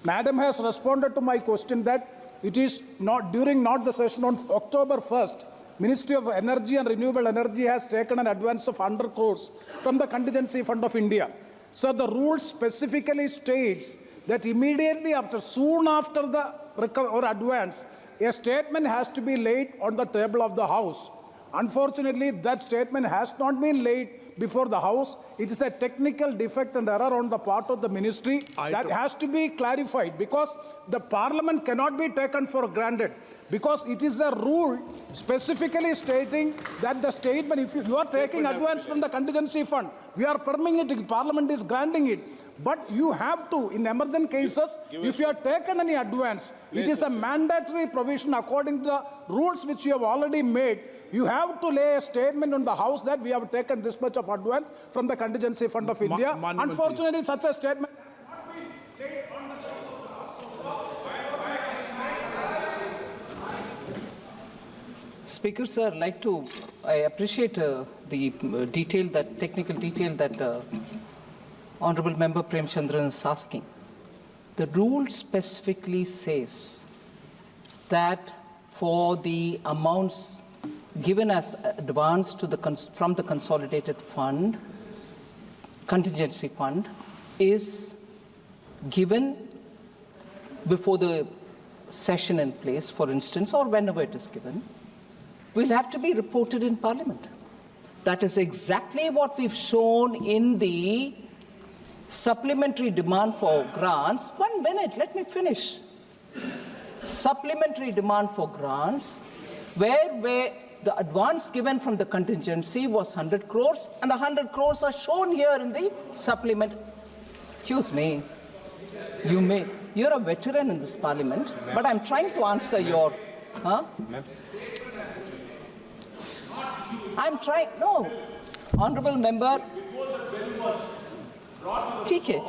Madam has responded to my question that it is not the session on October 1st, Ministry of Energy and Renewable Energy has taken an advance of 100 crores from the Contingency Fund of India. So the rule specifically states that immediately after, soon after the advance, a statement has to be laid on the table of the House. Unfortunately, that statement has not been laid before the House. It is a technical defect and error on the part of the ministry that has to be clarified, because the Parliament cannot be taken for granted, because it is a rule specifically stating that the statement, if you are taking advance from the contingency fund, we are permitting it, Parliament is granting it. But you have to, in emergent cases, if you have taken any advance, it is a mandatory provision according to the rules which you have already made. You have to lay a statement on the House that we have taken this much of advance from the Contingency Fund of India. Unfortunately, such a statement has not been laid on the table of the House. Speaker, sir, I appreciate the technical detail that Honorable Member Prem Chandran is asking. The rule specifically says that for the amounts given as advance to the from the consolidated fund, contingency fund, is given before the session in place, for instance, or whenever it is given, will have to be reported in Parliament. That is exactly what we've shown in the supplementary demand for grants. 1 minute, let me finish. Supplementary demand for grants, where the advance given from the contingency was 100 crores, and the 100 crores are shown here in the supplement. Excuse me, you're a veteran in this Parliament, but I'm trying to answer your, no, Honorable Member, TK.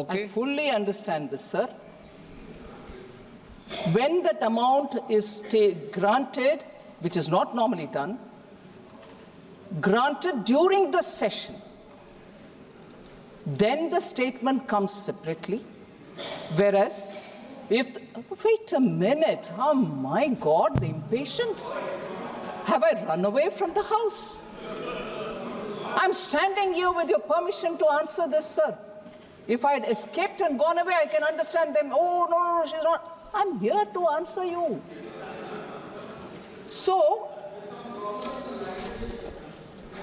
Okay. I fully understand this, sir. When that amount is granted, which is not normally done, granted during the session, then the statement comes separately. Whereas, wait a minute, oh my God, the impatience. Have I run away from the House? I'm standing here with your permission to answer this, sir. If I had escaped and gone away, I can understand them. Oh, no, she's not. I'm here to answer you. So,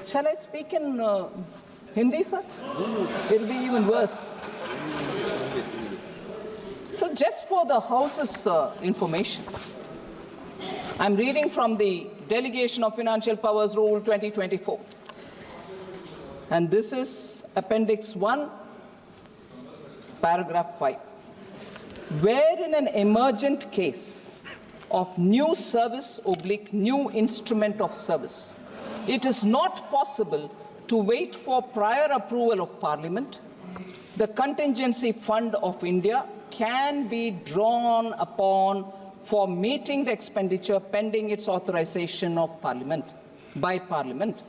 shall I speak in Hindi, sir? It'll be even worse. So, just for the House's information, I'm reading from the Delegation of Financial Powers Rule 2024. And this is Appendix 1, Paragraph 5. Where in an emergent case of new service / new instrument of service, it is not possible to wait for prior approval of Parliament, the Contingency Fund of India can be drawn upon for meeting the expenditure pending its authorization of Parliament, by Parliament.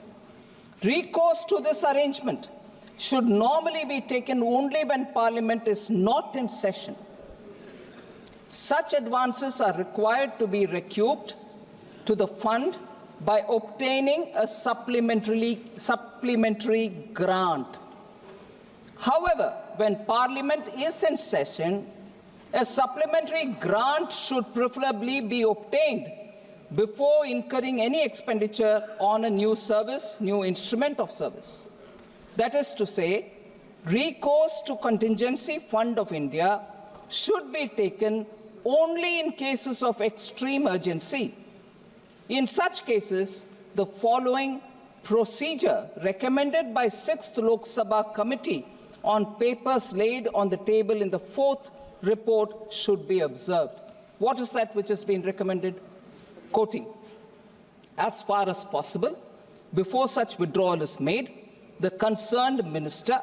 Recourse to this arrangement should normally be taken only when Parliament is not in session. Such advances are required to be recouped to the fund by obtaining a supplementary grant. However, when Parliament is in session, a supplementary grant should preferably be obtained before incurring any expenditure on a new service, new instrument of service. That is to say, recourse to Contingency Fund of India should be taken only in cases of extreme urgency. In such cases, the following procedure recommended by 6th Lok Sabha Committee on papers laid on the table in the 4th report should be observed. What is that which has been recommended? Quoting, as far as possible, before such withdrawal is made, the concerned minister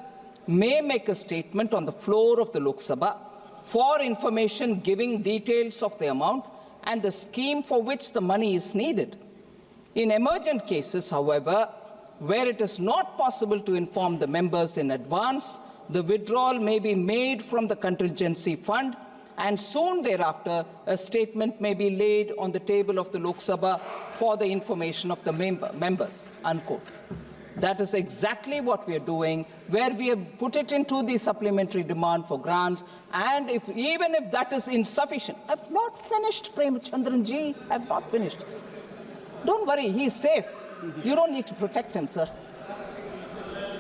may make a statement on the floor of the Lok Sabha for information giving details of the amount and the scheme for which the money is needed. In emergent cases, however, where it is not possible to inform the members in advance, the withdrawal may be made from the contingency fund, and soon thereafter, a statement may be laid on the table of the Lok Sabha for the information of the members, unquote. That is exactly what we are doing, where we have put it into the supplementary demand for grants, and even if that is insufficient, I've not finished, Premchandran ji, I've not finished. Don't worry, he's safe. You don't need to protect him, sir.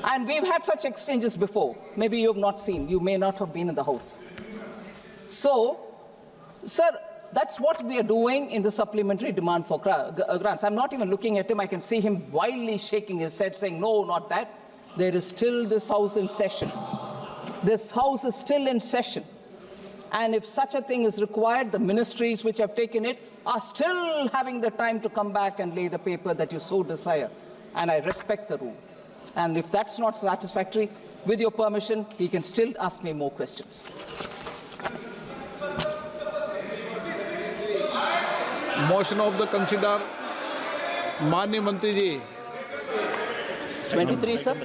And we've had such exchanges before. Maybe you have not seen. You may not have been in the House. So, sir, that's what we are doing in the supplementary demand for grants. I'm not even looking at him. I can see him wildly shaking his head, saying, no, not that. There is still this House in session. This House is still in session. And if such a thing is required, the ministries which have taken it are still having the time to come back and lay the paper that you so desire. And I respect the rule. And if that's not satisfactory, with your permission, he can still ask me more questions. Motion of the consider. Manya Mantri ji. 23, sir.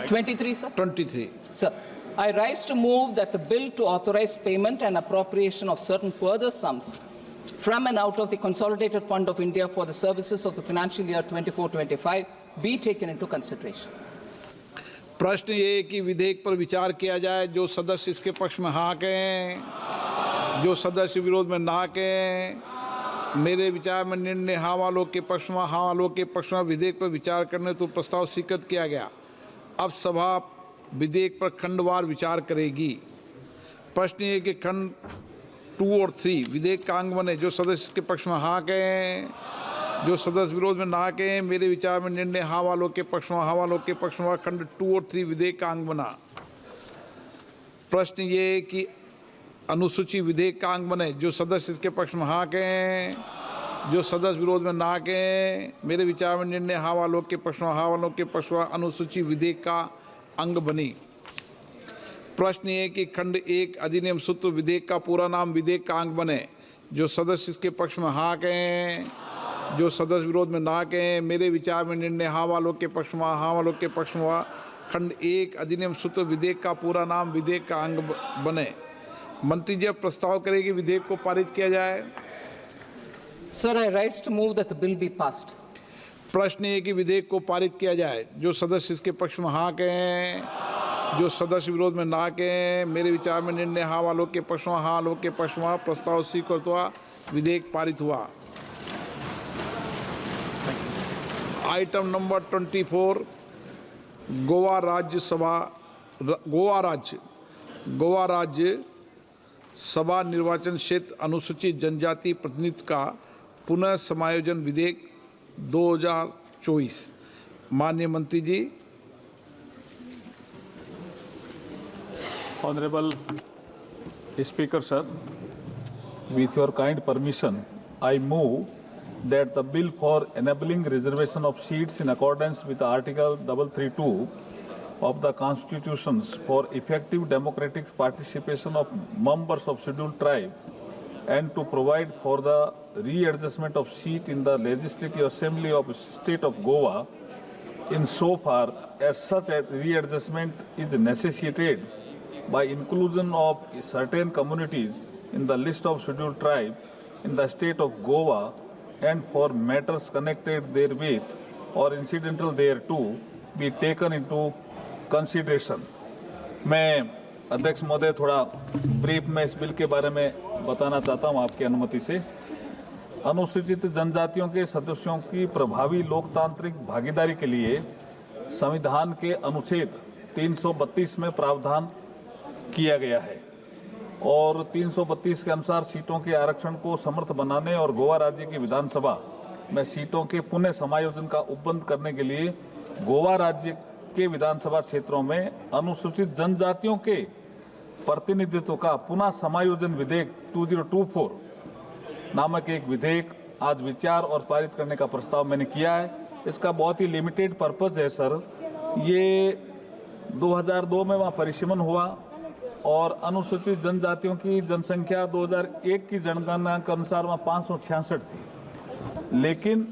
23, sir. 23. Sir. I rise to move that the bill to authorize payment and appropriation of certain further sums from and out of the Consolidated Fund of India for the services of the financial year 24-25 be taken into consideration. प्रश्न ये है कि विधेयक पर विचार किया जाए। जो सदस्य इसके पक्ष में हाँ कहें, जो सदस्य विरोध में ना कहें। मेरे विचार में निर्णय हाँ वालों के पक्ष में, हाँ वालों के पक्ष में विधेयक पर विचार करने तो प्रस्ताव स्वीकृत किया गया। अब सभा विधेयक पर खंडवार विचार करेगी। प्रश्न ये कि खंड 2 और 3 विधेयक का अंग बने। जो सदस्य के पक्ष में हाँ कहें, जो सदस्य विरोध में ना कहें। मेरे विचार में निर्णय हाँ वालों के पक्ष में, हाँ वालों के पक्ष में खंड 2 और 3 विधेयक का अंग बना। प्रश्न ये कि अनुसूची विधेयक का अंग बने। जो सदस्य इसके पक्ष में हाँ कहें, जो सदस्य विरोध में ना कहें। मेरे विचार में निर्णय हाँ वालों के पक्ष में, हाँ वालों के पक्ष में अनुसूची विधेयक का अंग बनी। प्रश्न ये कि खंड 1 अधिनियम सूत्र विधेयक का पूरा नाम विधेयक का अंग बने। जो सदस्य इसके पक्ष में हाँ कहें, जो सदस्य विरोध में ना कहें। मेरे विचार में निर्णय हाँ वालों के पक्ष में, हाँ वालों के पक्ष में खंड 1 अधिनियम सूत्र विधेयक का पूरा नाम विधेयक का अंग बने। मंत्री जी अब प्रस्ताव करें कि विधेयक को पारित किया जाए। Sir, I rise to move that the bill be passed. प्रश्न ये कि विधेयक को पारित किया जाए। जो सदस्य इसके पक्ष में हाँ कहें, जो सदस्य विरोध में ना कहें। मेरे विचार में निर्णय हाँ वालों के पक्ष में, हाँ वालों के पक्ष में प्रस्ताव स्वीकृत हुआ, विधेयक पारित हुआ। आइटम नंबर 24 गोवा राज्य सभा निर्वाचन क्षेत्र अनुसूचित जनजाति प्रतिनिधित्व का पुनः समायोजन विधेयक 2024। माननीय मंत्री जी। Honorable Speaker, sir, with your kind permission, I move that the bill for enabling reservation of seats in accordance with Article 332 of the Constitutions for effective democratic participation of members of scheduled tribe and to provide for the readjustment of seat in the Legislative Assembly of State of Goa in so far as such a readjustment is necessitated by inclusion of certain communities in the list of scheduled tribe in the state of Goa and for matters connected therewith or incidental thereto be taken into consideration. मैं अध्यक्ष महोदय थोड़ा brief में इस bill के बारे में बताना चाहता हूं आपकी अनुमति से। अनुसूचित जनजातियों के सदस्यों की प्रभावी लोकतांत्रिक भागीदारी के लिए संविधान के अनुच्छेद 332 में प्रावधान किया गया है और 332 के अनुसार सीटों के आरक्षण को समर्थ बनाने और गोवा राज्य की विधानसभा में सीटों के पुनः समायोजन का उपबंध करने के लिए गोवा राज्य के विधानसभा क्षेत्रों में अनुसूचित जनजातियों के प्रतिनिधित्व का पुनः समायोजन विधेयक 2024 नामक एक विधेयक आज विचार और पारित करने का प्रस्ताव मैंने किया है। इसका बहुत ही लिमिटेड पर्पज है सर। ये 2002 में वहाँ परिसीमन हुआ और अनुसूचित जनजातियों की जनसंख्या 2001 की जनगणना के अनुसार वहाँ 566 थी, लेकिन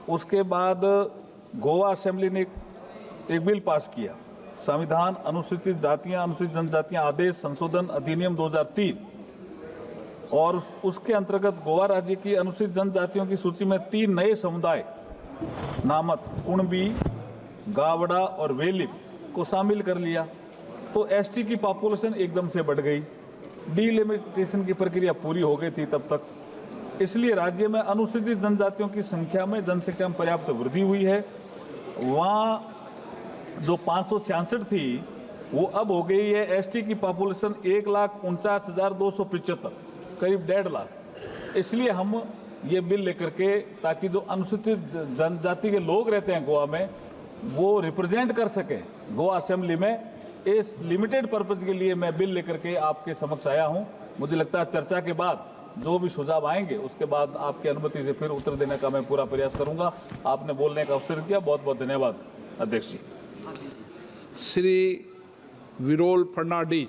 उसके बाद गोवा असेंबली ने एक बिल पास किया, संविधान अनुसूचित जातियां अनुसूचित जनजातियां आदेश संशोधन अधिनियम 2003, और उसके अंतर्गत गोवा राज्य की अनुसूचित जनजातियों की सूची में 3 नए समुदाय नामक कुणबी, गावड़ा और वेलिप को शामिल कर लिया। तो एसटी की पॉपुलेशन एकदम से बढ़ गई। डिलिमिटेशन की प्रक्रिया पूरी हो गई थी तब तक, इसलिए राज्य में अनुसूचित जनजातियों की संख्या में जनसंख्या में पर्याप्त वृद्धि हुई है। वहाँ जो 566 थी वो अब हो गई है एसटी की पॉपुलेशन 1,49,275, करीब 1.5 लाख। इसलिए हम ये बिल लेकर के ताकि जो अनुसूचित जनजाति के लोग रहते हैं गोवा में वो रिप्रेजेंट कर सकें गोवा असेंबली में, इस लिमिटेड पर्पज के लिए मैं बिल लेकर के आपके समक्ष आया हूं। मुझे लगता है चर्चा के बाद जो भी सुझाव आएंगे उसके बाद आपकी अनुमति से फिर उत्तर देने का मैं पूरा प्रयास करूंगा। आपने बोलने का अवसर दिया, बहुत बहुत धन्यवाद अध्यक्ष जी। श्री विरोल फर्नांडीज।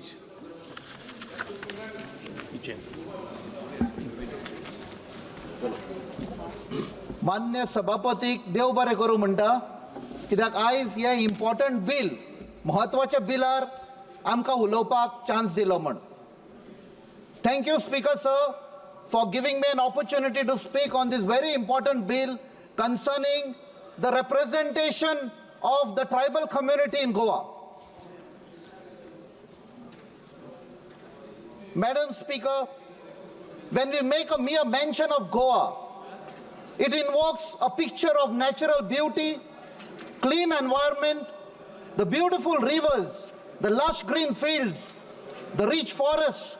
मान्य सभापतीक देव बरें करूं म्हणटा, कित्याक आयज हे इम्पॉर्टंट बिल, म्हत्वाच्या बिलार आमकां उलोवपाक चान्स दिलो म्हण. Thank you, Speaker Sir, for giving me an opportunity to speak on this very important bill concerning the representation of the tribal community in Goa. Madam Speaker, when we make a mere mention of Goa, it invokes a picture of natural beauty, clean environment, the beautiful rivers, the lush green fields, the rich forests,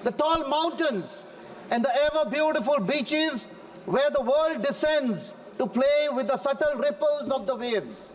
the tall mountains, and the ever beautiful beaches where the world descends to play with the subtle ripples of the waves.